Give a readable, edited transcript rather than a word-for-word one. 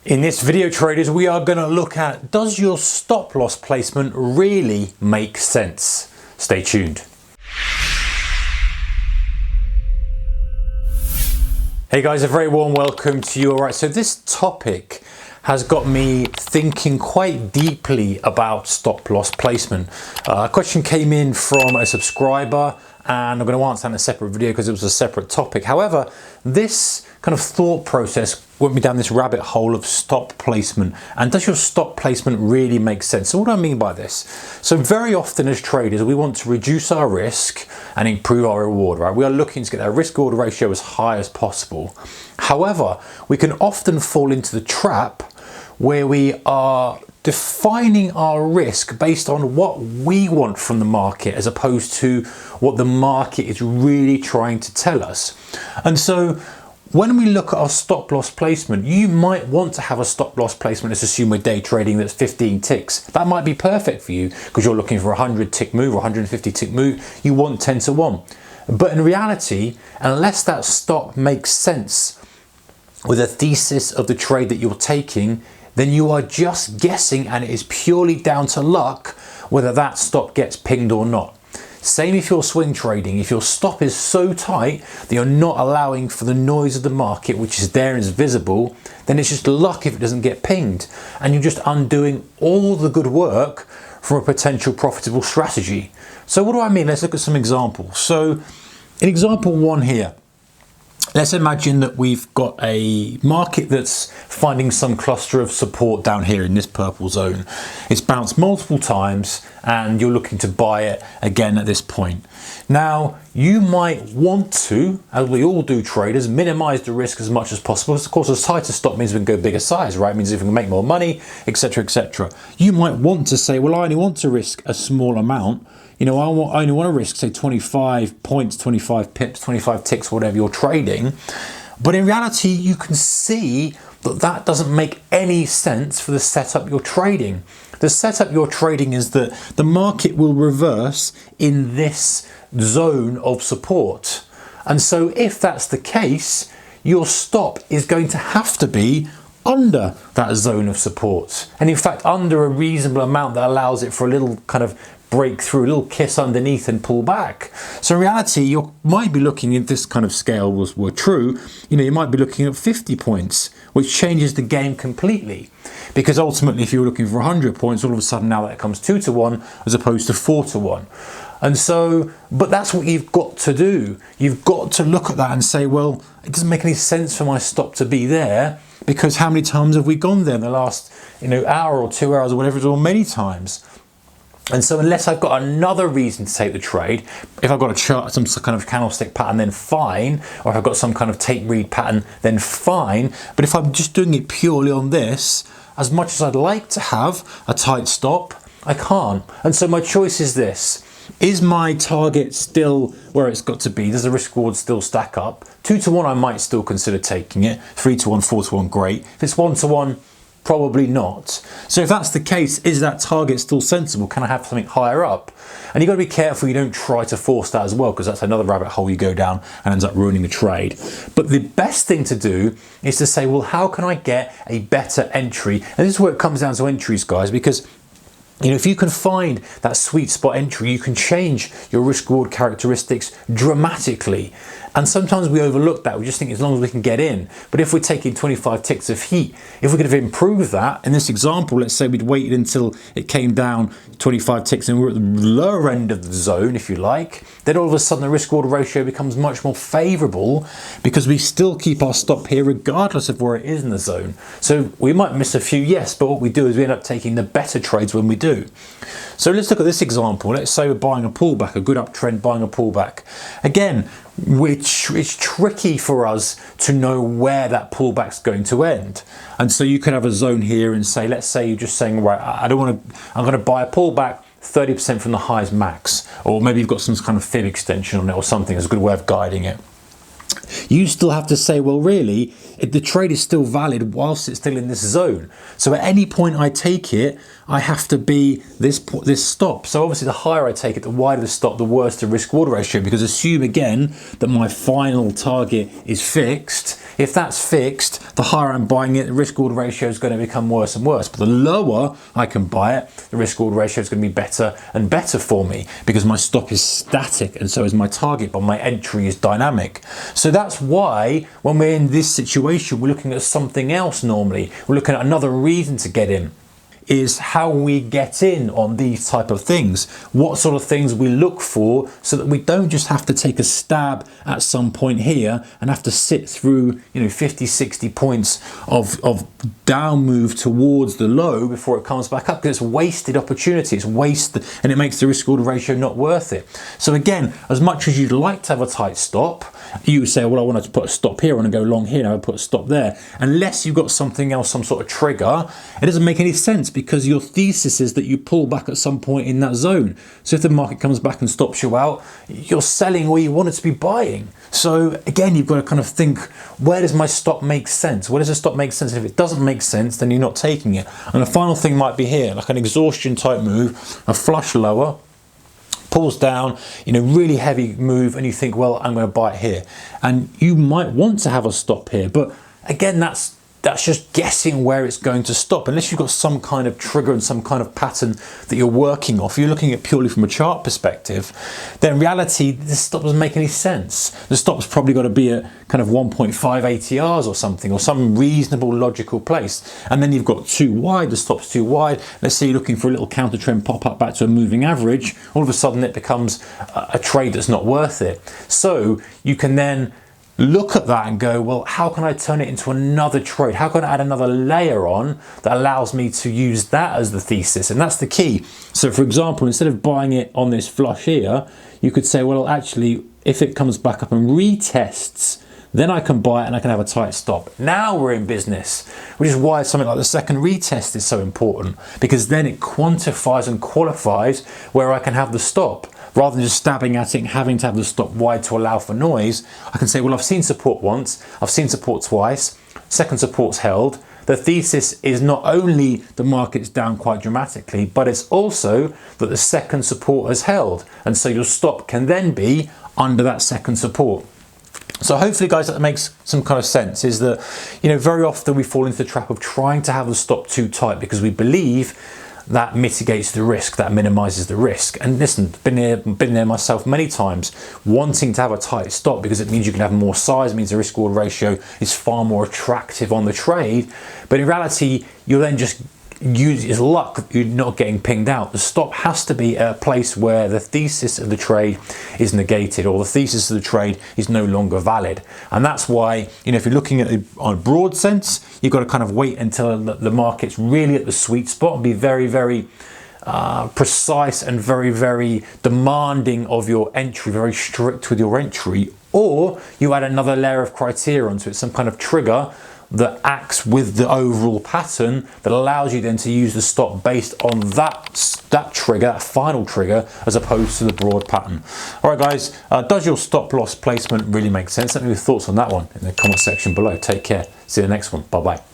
In this video, traders, we are going to look at, does your stop loss placement really make sense? Stay tuned. Hey guys, a very warm welcome to you. All right, so this topic has got me thinking quite deeply about stop loss placement. A question came in from a subscriber and I'm going to answer that in a separate video because it was a separate topic. However, this kind of thought process went me down this rabbit hole of stop placement, and does your stop placement really make sense? So what do I mean by this? So very often as traders, we want to reduce our risk and improve our reward, right? We are looking to get our risk reward ratio as high as possible. However, we can often fall into the trap where we are defining our risk based on what we want from the market as opposed to what the market is really trying to tell us. And so when we look at our stop loss placement, you might want to have a stop loss placement, let's assume we're day trading, that's 15 ticks. That might be perfect for you because you're looking for a 100 tick move or 150 tick move. You want 10 to 1. But in reality, unless that stop makes sense with a thesis of the trade that you're taking, then you are just guessing, and it is purely down to luck whether that stop gets pinged or not. Same if you're swing trading. If your stop is so tight that you're not allowing for the noise of the market, which is there and is visible, then it's just luck if it doesn't get pinged. And you're just undoing all the good work from a potential profitable strategy. So what do I mean? Let's look at some examples. So in example one here, let's imagine that we've got a market that's finding some cluster of support down here in this purple zone. It's bounced multiple times and you're looking to buy it again at this point. Now, you might want to, as we all do traders, minimize the risk as much as possible. Of course, a tighter stop means we can go bigger size, right? It means if we can make more money, etc., etc. You might want to say, well, I only want to risk a small amount. You know, I only want to risk, say, 25 points, 25 pips, 25 ticks, whatever you're trading. But in reality, you can see that that doesn't make any sense for the setup you're trading. The setup you're trading is that the market will reverse in this zone of support. And so if that's the case, your stop is going to have to be under that zone of support. And in fact, under a reasonable amount that allows it for a little kind of break through, a little kiss underneath and pull back. So in reality, you might be looking, if this kind of scale were true, you might be looking at 50 points, which changes the game completely. Because ultimately, if you're looking for 100 points, all of a sudden now that comes 2 to 1 as opposed to 4 to 1. And so, but that's what you've got to do. You've got to look at that and say, well, it doesn't make any sense for my stop to be there, because how many times have we gone there in the last hour or 2 hours or whatever it is, or many times? And so unless I've got another reason to take the trade, if I've got a chart, some kind of candlestick pattern, then fine. Or if I've got some kind of tape read pattern, then fine. But if I'm just doing it purely on this, as much as I'd like to have a tight stop, I can't. And so my choice is this. Is my target still where it's got to be? Does the risk reward still stack up? 2 to 1, I might still consider taking it. 3 to 1, 4 to 1, great. If it's 1 to 1, probably not. So if that's the case, is that target still sensible? Can I have something higher up? And you've got to be careful you don't try to force that as well, because that's another rabbit hole you go down and ends up ruining the trade. But the best thing to do is to say, well, how can I get a better entry? And this is where it comes down to entries, guys, because if you can find that sweet spot entry, you can change your risk reward characteristics dramatically. And sometimes we overlook that. We just think as long as we can get in. But if we're taking 25 ticks of heat, if we could have improved that, in this example, let's say we'd waited until it came down 25 ticks and we're at the lower end of the zone, if you like, then all of a sudden the risk reward ratio becomes much more favorable because we still keep our stop here regardless of where it is in the zone. So we might miss a few, yes, but what we do is we end up taking the better trades when we do. So let's look at this example. Let's say we're buying a pullback, a good uptrend, buying a pullback. Again, which is tricky for us to know where that pullback's going to end. And so you could have a zone here and say, let's say you're just saying, right, I'm going to buy a pullback 30% from the highs max, or maybe you've got some kind of fib extension on it or something. It's a good way of guiding it. you still have to say, well, really, the trade is still valid whilst it's still in this zone. So at any point I take it, I have to be this stop. So obviously the higher I take it, the wider the stop, the worse the risk reward ratio, because assume again that my final target is fixed. If that's fixed, the higher I'm buying it, the risk reward ratio is going to become worse and worse. But the lower I can buy it, the risk reward ratio is going to be better and better for me, because my stop is static and so is my target, but my entry is dynamic. So that's why when we're in this situation, we're looking at something else normally. We're looking at another reason to get in. Is how we get in on these type of things, what sort of things we look for, so that we don't just have to take a stab at some point here and have to sit through 50, 60 points of down move towards the low before it comes back up, because it's wasted opportunity, it's wasted, and it makes the risk reward ratio not worth it. So again, as much as you'd like to have a tight stop, you say, well, I wanted to put a stop here, I want to go long here, I would put a stop there. Unless you've got something else, some sort of trigger, it doesn't make any sense, because your thesis is that you pull back at some point in that zone. So if the market comes back and stops you out, you're selling where you wanted to be buying. So again, you've got to kind of think, where does my stop make sense? Where does the stop make sense? And if it doesn't make sense, then you're not taking it. And the final thing might be here, like an exhaustion type move, a flush lower, pulls down, really heavy move, and you think, well, I'm going to buy it here. And you might want to have a stop here, but again, that's just guessing where it's going to stop. Unless you've got some kind of trigger and some kind of pattern that you're working off, you're looking at purely from a chart perspective, then in reality, this stop doesn't make any sense. The stop's probably got to be at kind of 1.5 ATRs or something, or some reasonable logical place. And then you've got too wide, the stop's too wide. Let's say you're looking for a little counter trend pop up back to a moving average. All of a sudden it becomes a trade that's not worth it. So you can then look at that and go, well, how can I turn it into another trade? How can I add another layer on that allows me to use that as the thesis? And that's the key. So for example, instead of buying it on this flush here, you could say, well, actually, if it comes back up and retests, then I can buy it and I can have a tight stop. Now we're in business, which is why something like the second retest is so important, because then it quantifies and qualifies where I can have the stop. Rather than just stabbing at it and having to have the stop wide to allow for noise, I can say, well, I've seen support once, I've seen support twice, second support's held. The thesis is not only the market's down quite dramatically, but it's also that the second support has held. And so your stop can then be under that second support. So hopefully, guys, that makes some kind of sense, is that, very often we fall into the trap of trying to have the stop too tight because we believe that mitigates the risk, that minimizes the risk. And listen, been there myself many times, wanting to have a tight stop because it means you can have more size, it means the risk reward ratio is far more attractive on the trade. But in reality, you'll then just use his luck, you're not getting pinged out. The stop has to be a place where the thesis of the trade is negated, or the thesis of the trade is no longer valid. And that's why, if you're looking at it on a broad sense, you've got to kind of wait until the market's really at the sweet spot and be very, very precise and very, very demanding of your entry, very strict with your entry. Or you add another layer of criteria onto it, some kind of trigger that acts with the overall pattern that allows you then to use the stop based on that trigger, that final trigger, as opposed to the broad pattern. All right, guys, does your stop loss placement really make sense? Let me know your thoughts on that one in the comment section below. Take care. See you in the next one. Bye-bye.